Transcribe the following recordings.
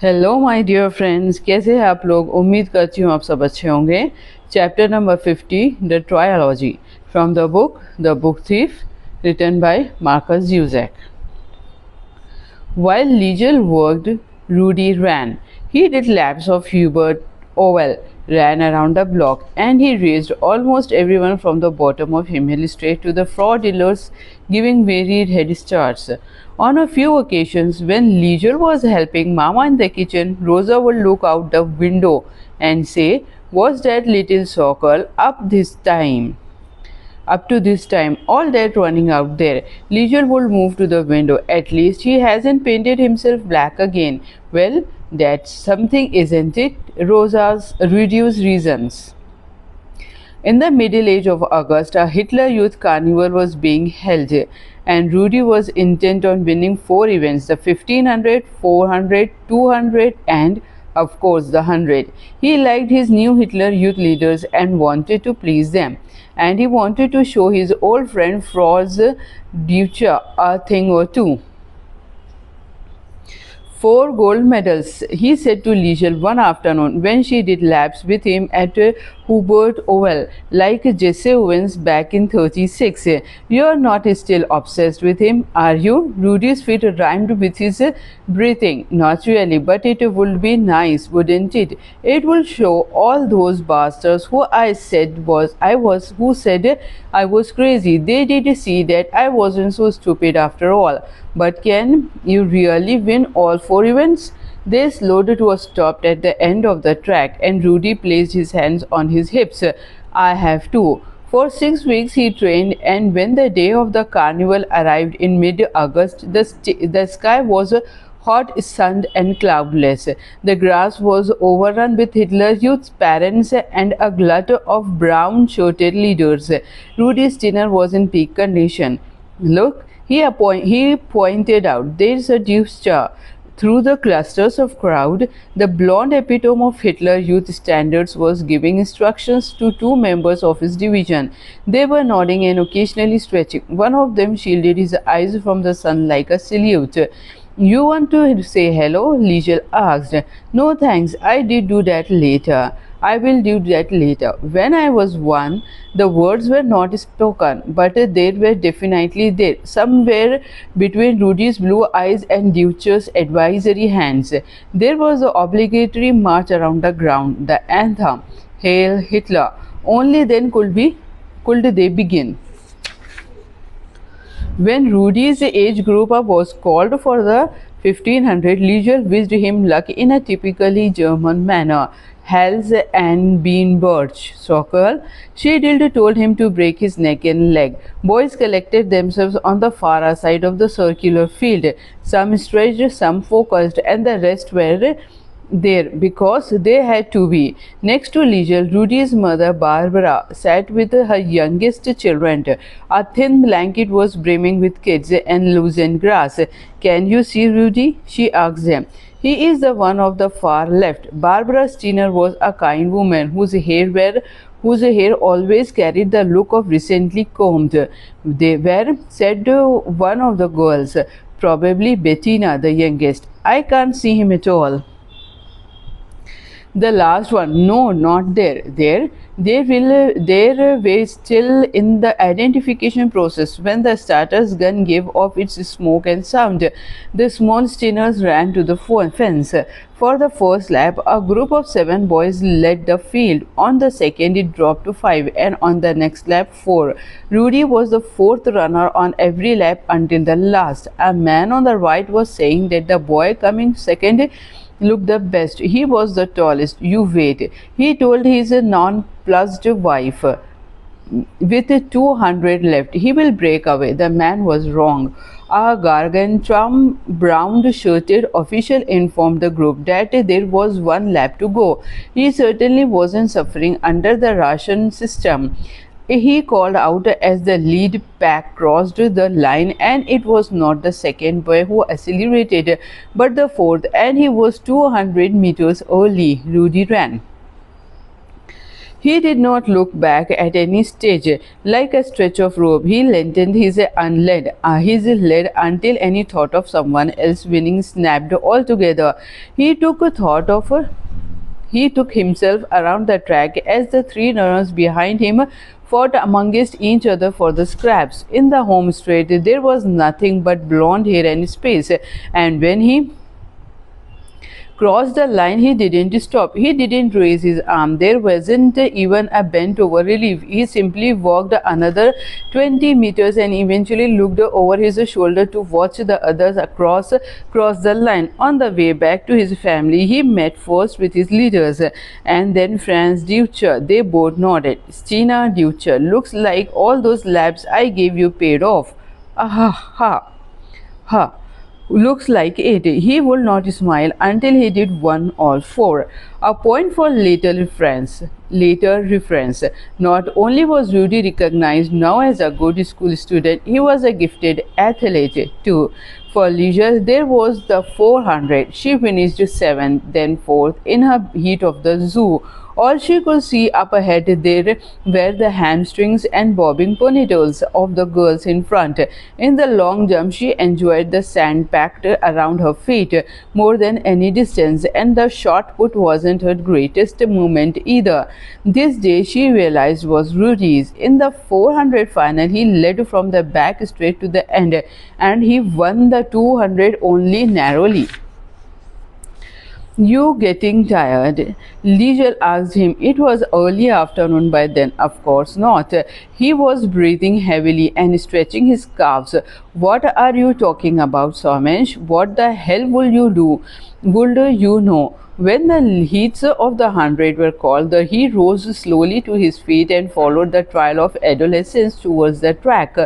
Hello my dear friends, कैसे हैं आप लोग। उम्मीद करती हूँ आप सब अच्छे होंगे। Chapter number 50, the trilogy, from the book thief, written by Markus Zusak. While Liesel worked, Rudy ran. He did laps of Hubert Oval, ran around the block, and he raced almost everyone from the bottom of Himmel Street to the fraud dealers, giving varied head starts. On a few occasions, when Liesel was helping Mama in the kitchen, Rosa would look out the window and say, "Was that little circle up this time?" Up to this time, all that running out there. Leisure would move to the window. At least he hasn't painted himself black again. Well, that's something, isn't it? Rosa's reduced reasons. In the middle age of August, a Hitler Youth Carnival was being held, and Rudy was intent on winning four events: the 1500, 400, 200, and of course the 100. He liked his new Hitler Youth leaders and wanted to please them. And he wanted to show his old friend Franz Deutscher a thing or two. 4 gold medals, he said to Liesel one afternoon when she did laps with him at Hubert Oval, like Jesse Owens back in 36. You're not still obsessed with him, are you? Rudy's feet rhymed with his breathing. Not really, but it would be nice, wouldn't it? It will show all those bastards who said I was crazy. They did see that I wasn't so stupid after all. But can you really win all four events? They slowed to a stop at the end of the track, and Rudy placed his hands on his hips. I have to. For 6 weeks he trained, and when the day of the carnival arrived in mid-August, the sky was hot, sunned, and cloudless. The grass was overrun with Hitler Youth's parents and a glut of brown-shirted leaders. Rudy's dinner was in peak condition. Look, he pointed out, there's a Deutscher. Through the clusters of crowd, the blonde epitome of Hitler Youth standards was giving instructions to 2 members of his division. They were nodding and occasionally stretching. One of them shielded his eyes from the sun like a salute. You want to say hello? Liesel asked. No thanks, I did do that later. I will do that later. When I was 1, the words were not spoken, but they were definitely there, somewhere between Rudy's blue eyes and Deutscher's advisory hands. There was the obligatory march around the ground, the anthem, Hail Hitler. Only then could they begin. When Rudy's age group up was called for the 1500, Liesel wished him luck in a typically German manner. Hals and Bean Birch, Sockel. She told him to break his neck and leg. Boys collected themselves on the far side of the circular field. Some stretched, some focused, and the rest were there because they had to be. Next to Liesel, Rudy's mother Barbara sat with her youngest children. A thin blanket was brimming with kids and loosened grass. Can you see Rudy? She asked them. He is the one of the far left. Barbara Steiner was a kind woman whose hair always carried the look of recently combed. They were, said one of the girls, probably Bettina, the youngest. I can't see him at all. The last one, no, not there. They were still in the identification process when the starter's gun gave off its smoke and sound. The small Steiners ran to the fence. For the first lap, a group of 7 boys led the field. On the second, it dropped to 5, and on the next lap, 4. Rudy was the 4th runner on every lap until the last. A man on the right was saying that the boy coming second looked the best. He was the tallest. You wait, he told his nonplussed wife. With 200 left, he will break away. The man was wrong. A gargantuan brown-shirted official informed the group that there was 1 lap to go. He certainly wasn't suffering under the ration system. He called out as the lead pack crossed the line, and it was not the second boy who accelerated, but the 4th, and he was 200 meters early. Rudy ran. He did not look back at any stage. Like a stretch of rope, he lengthened his lead until any thought of someone else winning snapped altogether. He took a thought of a he took himself around the track as the three runners behind him fought amongst each other for the scraps. In the home straight, there was nothing but blonde hair and space, and when he crossed the line, he didn't stop. He didn't raise his arm. There wasn't even a bent over relief. He simply walked another 20 meters and eventually looked over his shoulder to watch the others cross the line. On the way back to his family, he met first with his leaders and then Franz Deutscher. They both nodded. Stina Deutscher, looks like all those laps I gave you paid off. Ah ha ha. Looks like it. He would not smile until he did one all four. A point for later reference. Later reference. Not only was Rudy recognized now as a good school student, he was a gifted athlete too. For leisure, there was the 400. She finished seventh, then fourth in her heat of the zoo. All she could see up ahead there were the hamstrings and bobbing ponytails of the girls in front. In the long jump, she enjoyed the sand packed around her feet more than any distance, and the shot put wasn't her greatest moment either. This day, she realized, was Rudy's. In the 400 final, he led from the back straight to the end, and he won the 200 only narrowly. You getting tired? Liesel asked him. It was early afternoon by then. Of course not. He was breathing heavily and stretching his calves. What are you talking about, Somesh? What the hell will you do? Would you know? When the heats of the 100 were called, he rose slowly to his feet and followed the trail of adolescence towards the track.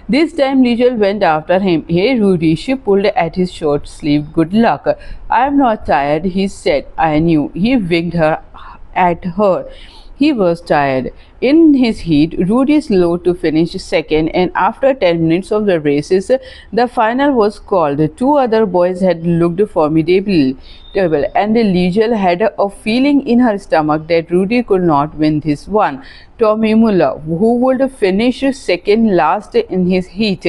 This time Liesel went after him. Hey Rudy, she pulled at his short sleeve. Good luck. I am not tired, he said. I knew. He winked at her. He was tired. In his heat, Rudy slowed to finish second, and after 10 minutes of the races, the final was called. Two other boys had looked formidable, and Liesel had a feeling in her stomach that Rudy could not win this one. Tommy Muller, who would finish second last in his heat,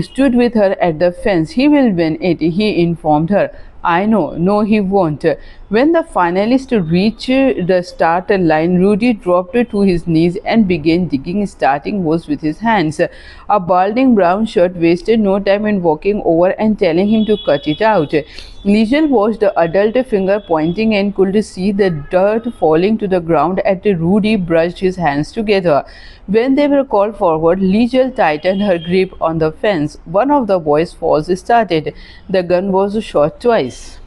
stood with her at the fence. He will win it, he informed her. I know. No, he won't. When the finalists reached the start line, Rudy dropped to his knees and began digging starting holes with his hands. A balding brown shirt wasted no time in walking over and telling him to cut it out. Liesel watched the adult finger pointing and could see the dirt falling to the ground as Rudy brushed his hands together. When they were called forward, Liesel tightened her grip on the fence. One of the boys' falls started. The gun was shot twice.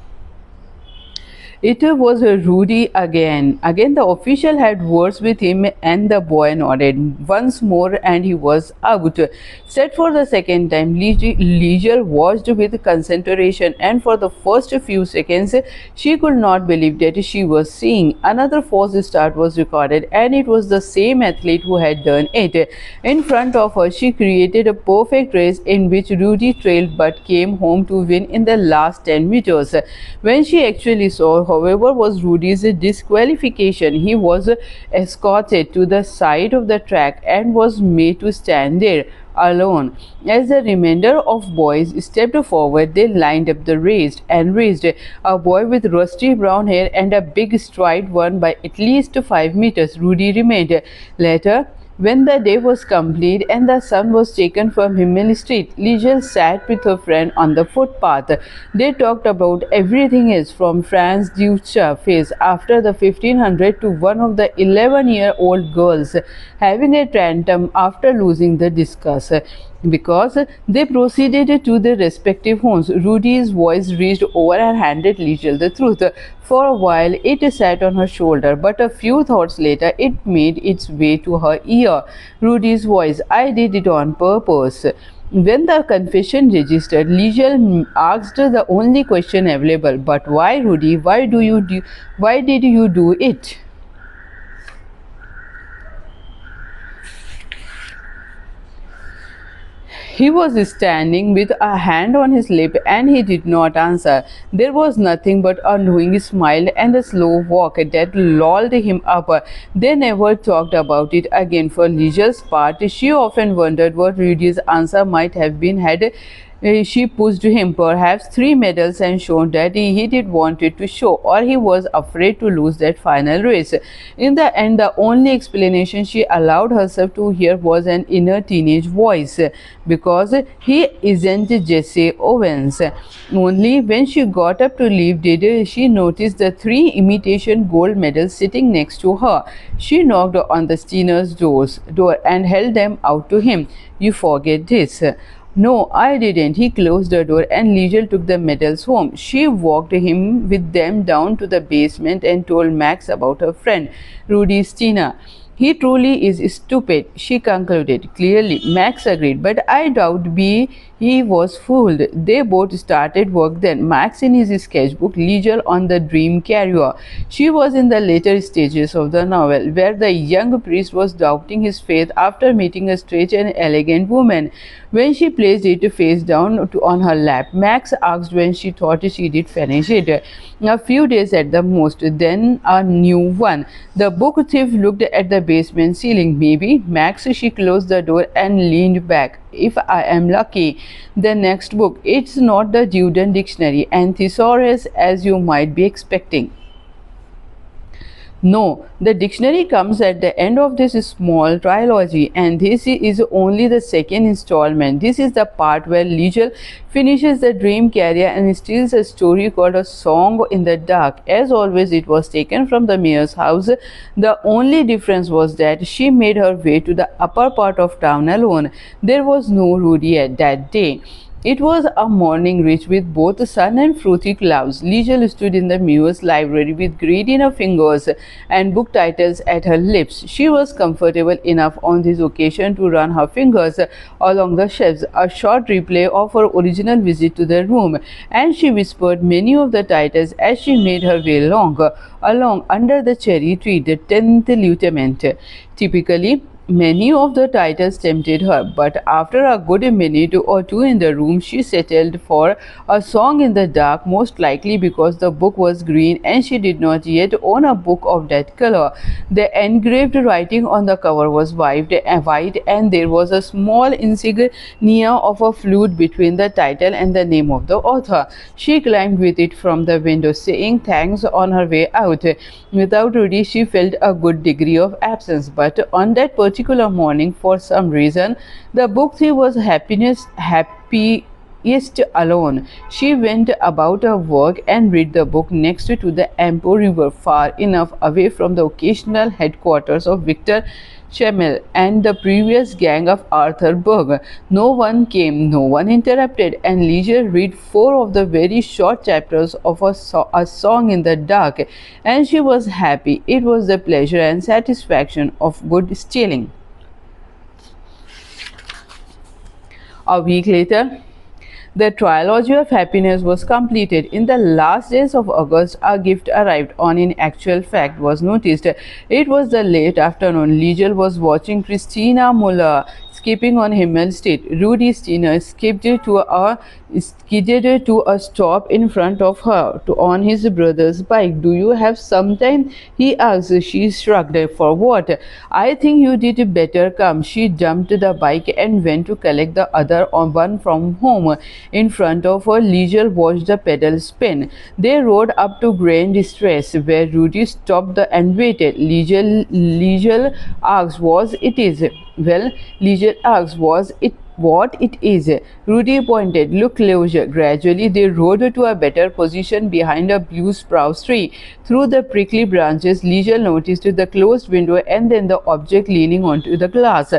It was Rudy again. Again, the official had words with him, and the boy nodded once more, and he was out. Set for the second time, Liesel watched with concentration, and for the first few seconds, she could not believe that she was seeing. Another false start was recorded, and it was the same athlete who had done it. In front of her, she created a perfect race in which Rudy trailed but came home to win in the last 10 meters. When she actually saw, however, was Rudy's disqualification. He was escorted to the side of the track and was made to stand there alone. As the remainder of boys stepped forward, they lined up the race and raced. A boy with rusty brown hair and a big stride won by at least 5 meters. Rudy remained. Later, when the day was complete and the son was taken from him in the street, Liesel sat with her friend on the footpath. They talked about everything else, from Franz Deutscher face after the 1500 to one of the 11-year-old girls having a tantrum after losing the discus. Because they proceeded to their respective homes, Rudy's voice reached over and handed Liesel the truth. For a while it sat on her shoulder, but a few thoughts later it made its way to her ear. Rudy's voice, I did it on purpose. When the confession registered, Liesel asked the only question available, but why, Rudy? Why did you do it? He was standing with a hand on his lip and he did not answer. There was nothing but a knowing smile and a slow walk that lulled him up. They never talked about it again. For Liegel's part, she often wondered what Rudy's answer might have been had she pushed him perhaps 3 medals and shown that he did wanted to show, or he was afraid to lose that final race. In the end, the only explanation she allowed herself to hear was an inner teenage voice, because he isn't Jesse Owens. Only when she got up to leave did she notice the 3 imitation gold medals sitting next to her. She knocked on the Steiner's door and held them out to him. "You forget this." "No, I didn't." He closed the door and Liesel took the medals home. She walked him with them down to the basement and told Max about her friend, Rudy Steiner. "He truly is stupid," she concluded. Clearly, Max agreed, but I doubt he was fooled. They both started work then, Max in his sketchbook, Liesel on the dream carrier. She was in the later stages of the novel, where the young priest was doubting his faith after meeting a strange and elegant woman. When she placed it face down on her lap, Max asked when she thought she did finish it. "A few days at the most, then a new one." The book thief looked at the basement ceiling. "Maybe." Max, she closed the door and leaned back. "If I am lucky." The next book. It's not the Duden Dictionary and thesaurus as you might be expecting. No, the dictionary comes at the end of this small trilogy, and this is only the second installment. This is the part where Liesel finishes the dream carrier and steals a story called A Song in the Dark. As always, it was taken from the mayor's house. The only difference was that she made her way to the upper part of town alone. There was no Rudy at that day. It was a morning rich with both sun and frothy clouds. Liesel stood in the mayor's library with grit in her fingers and book titles at her lips. She was comfortable enough on this occasion to run her fingers along the shelves, a short replay of her original visit to the room, and she whispered many of the titles as she made her way along under the cherry tree, the 10th Lieutenant. Typically, many of the titles tempted her, but after a good minute or two in the room, she settled for A Song in the Dark, most likely because the book was green and she did not yet own a book of that color. The engraved writing on the cover was white, and there was a small insignia of a flute between the title and the name of the author. She climbed with it from the window, saying thanks on her way out. Without Rudy, she felt a good degree of absence, but on that particular morning, for some reason, the book thief was happiest alone. She went about her work and read the book next to the Ampo River, far enough away from the occasional headquarters of Victor Schemmel and the previous gang of Arthur Berg. No one came, no one interrupted, and Liesel read 4 of the very short chapters of a Song in the Dark, and she was happy. It was the pleasure and satisfaction of good stealing. A week later, the trilogy of happiness was completed. In the last days of August, a gift arrived on in actual fact was noticed. It was the late afternoon. Liesel was watching Christina Muller skipping on Himmel Street. Rudy Steiner skidded to a stop in front of her on his brother's bike. "Do you have some time?" he asked. She shrugged. "For what?" "I think you did better come." She jumped the bike and went to collect the other one from home. In front of her, Liesel watched the pedal spin. They rode up to Grand Distress, where Rudy stopped and waited. Liesel asked, "Was it is?" "Well," Liesel asked, "was it what it is?" Rudy pointed. "Look closer." Gradually, they rode to a better position behind a blue spruce tree. Through the prickly branches, Liesel noticed the closed window and then the object leaning onto the glass.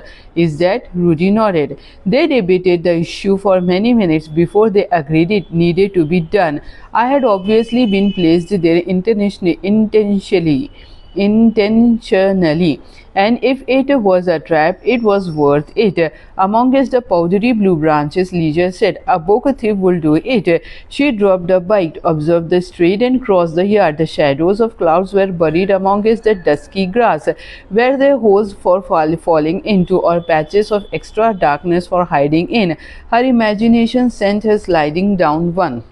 "Is that?" Rudy nodded. They debated the issue for many minutes before they agreed it needed to be done. I had obviously been placed there intentionally. intentionally. And if it was a trap, it was worth it. Amongst the powdery blue branches, Leisure said, "A book thief will do it." She dropped a bite, observed the street, and crossed the yard. The shadows of clouds were buried amongst the dusky grass. Were there holes for falling into, or patches of extra darkness for hiding in? Her imagination sent her sliding down one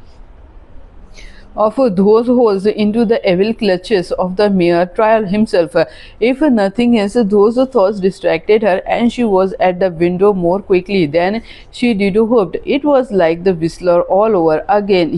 of those holes into the evil clutches of the Mayor Trial himself. If nothing else, those thoughts distracted her, and she was at the window more quickly than she did hoped. It was like the Whistler all over again.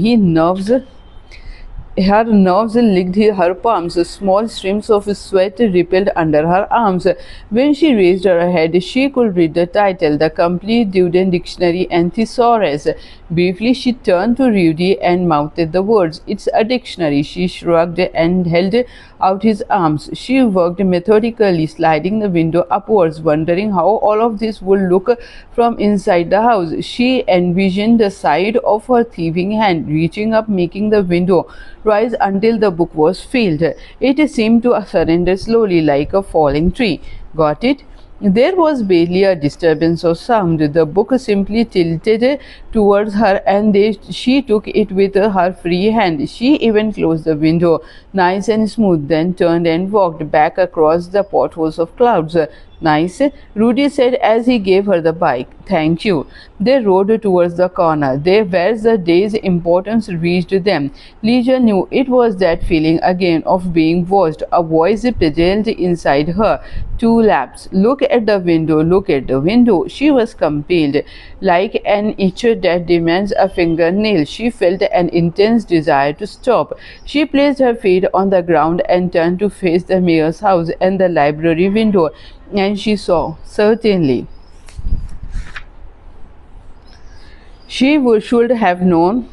Her nerves licked her palms. Small streams of sweat rippled under her arms. When she raised her head, she could read the title, The Complete Duden Dictionary and Thesaurus. Briefly, she turned to Rudy and mouthed the words. "It's a dictionary." She shrugged and held out his arms. She worked methodically, sliding the window upwards, wondering how all of this would look from inside the house. She envisioned the side of her thieving hand reaching up, making the window rise until the book was filled. It seemed to surrender slowly, like a falling tree. Got it? There was barely a disturbance of sound. The book simply tilted towards her, and she took it with her free hand. She even closed the window, nice and smooth, then turned and walked back across the potholes of clouds. "Nice," Rudy said as he gave her the bike. "Thank you." They rode towards the corner, there where the day's importance reached them. Leisure knew it was that feeling again of being watched. A voice pidged inside her. Two laps. "Look at the window, look at the window." She was compelled. Like an itch that demands a fingernail, she felt an intense desire to stop. She placed her feet on the ground and turned to face the mayor's house and the library window, and she saw, certainly. Should have known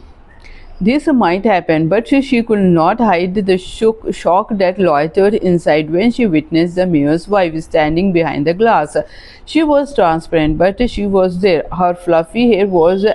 this might happen, but she could not hide the shock that loitered inside when she witnessed the mayor's wife standing behind the glass. She was transparent, but she was there. Her fluffy hair was,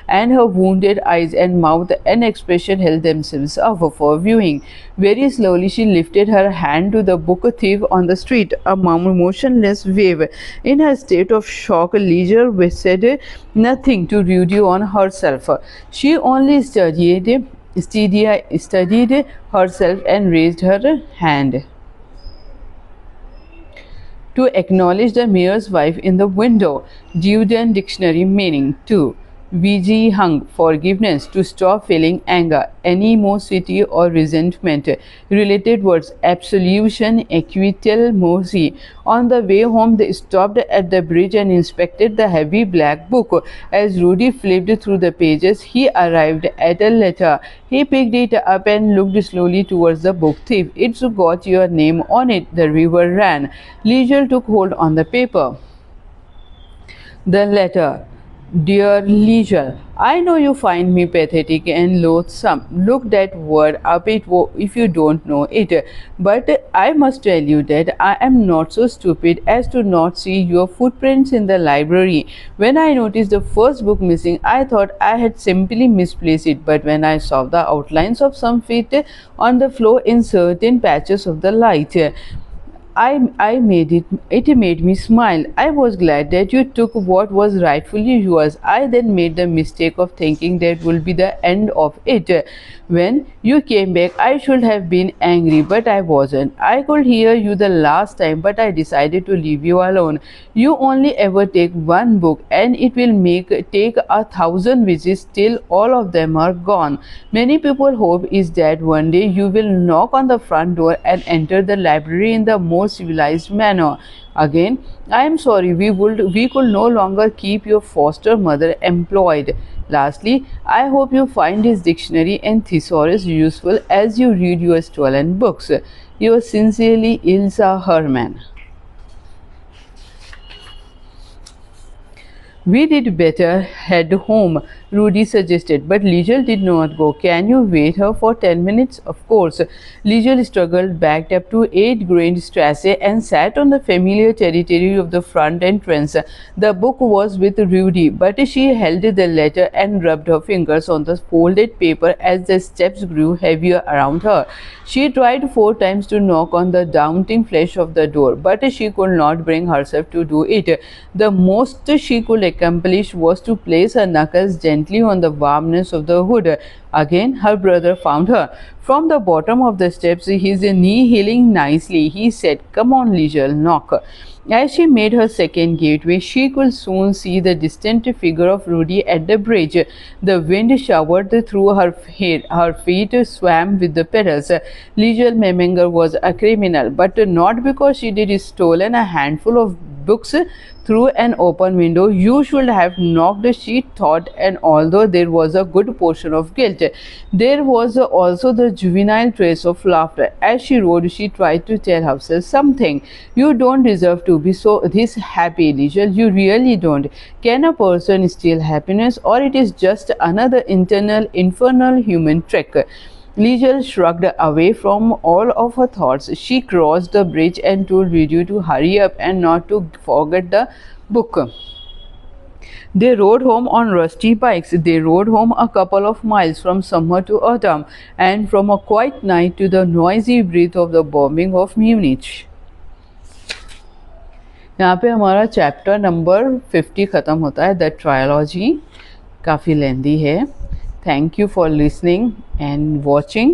and her wounded eyes and mouth and expression held themselves up for viewing. Very slowly, she lifted her hand to the book thief on the street, a motionless wave. In her state of shock, Leisure said nothing to Rudy on herself. She only studied herself and raised her hand to acknowledge the mayor's wife in the window. Duden Dictionary meaning 2. VG hung, forgiveness, to stop feeling anger, animosity or resentment. Related words: absolution, acquittal, mercy. On the way home, they stopped at the bridge and inspected the heavy black book. As Rudy flipped through the pages, he arrived at a letter. He picked it up and looked slowly towards the book thief. "It's got your name on it," the river ran. Leisure took hold on the paper. The letter. "Dear Leisure, I know you find me pathetic and loathsome. Look that word up if you don't know it. But I must tell you that I am not so stupid as to not see your footprints in the library. When I noticed the first book missing, I thought I had simply misplaced it. But when I saw the outlines of some feet on the floor in certain patches of the light, I made it made me smile. I was glad that you took what was rightfully yours. I then made the mistake of thinking that would be the end of it. When you came back, I should have been angry, but I wasn't. I could hear you the last time, but I decided to leave you alone. You only ever take one book, and it will take 1,000 visits till all of them are gone. Many people hope is that one day you will knock on the front door and enter the library in the more civilized manner. Again, I am sorry we could no longer keep your foster mother employed. Lastly, I hope you find this dictionary and thesaurus useful as you read your stolen books. Yours sincerely, Ilsa Herman. "We did better head home," Rudy suggested, but Liesel did not go. Can you wait her for 10 minutes? Of course. Liesel struggled, backed up to 8 Grand Strasse and sat on the familiar territory of the front entrance. The book was with Rudy, but she held the letter and rubbed her fingers on the folded paper as the steps grew heavier around her. She tried 4 times to knock on the daunting flesh of the door, but she could not bring herself to do it. The most she could accomplish was to place her knuckles gently on the warmness of the hood. Again, her brother found her. From the bottom of the steps, his knee healing nicely, he said, "Come on, Liesel, knock." As she made her second gateway, she could soon see the distant figure of Rudy at the bridge. The wind showered through her hair, her feet swam with the pedals. Liesel Meminger was a criminal, but not because she did stolen a handful of books through an open window. You should have knocked, she thought, and although there was a good portion of guilt, there was also the juvenile trace of laughter. As she rode, she tried to tell herself something. You don't deserve to be so this happy, Liesel. You really don't. Can a person steal happiness, or it is just another internal, infernal human trick? Liesel shrugged away from all of her thoughts. She crossed the bridge and told Rudy to hurry up and not to forget the book. They rode home on rusty bikes. They rode home a couple of miles from summer to autumn, and from a quiet night to the noisy breath of the bombing of Munich. यहाँ पे हमारा chapter number 50 ख़त्म होता है. The trilogy काफ़ी लेंदी है. Thank you for listening and watching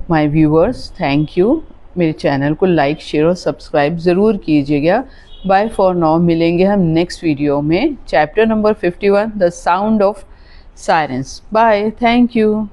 my viewers. Thank you. मेरे चैनल को लाइक, शेयर और सब्सक्राइब ज़रूर कीजिएगा. Bye for now. मिलेंगे हम नेक्स्ट वीडियो में. Chapter number 51, the sound of sirens. Bye. Thank you.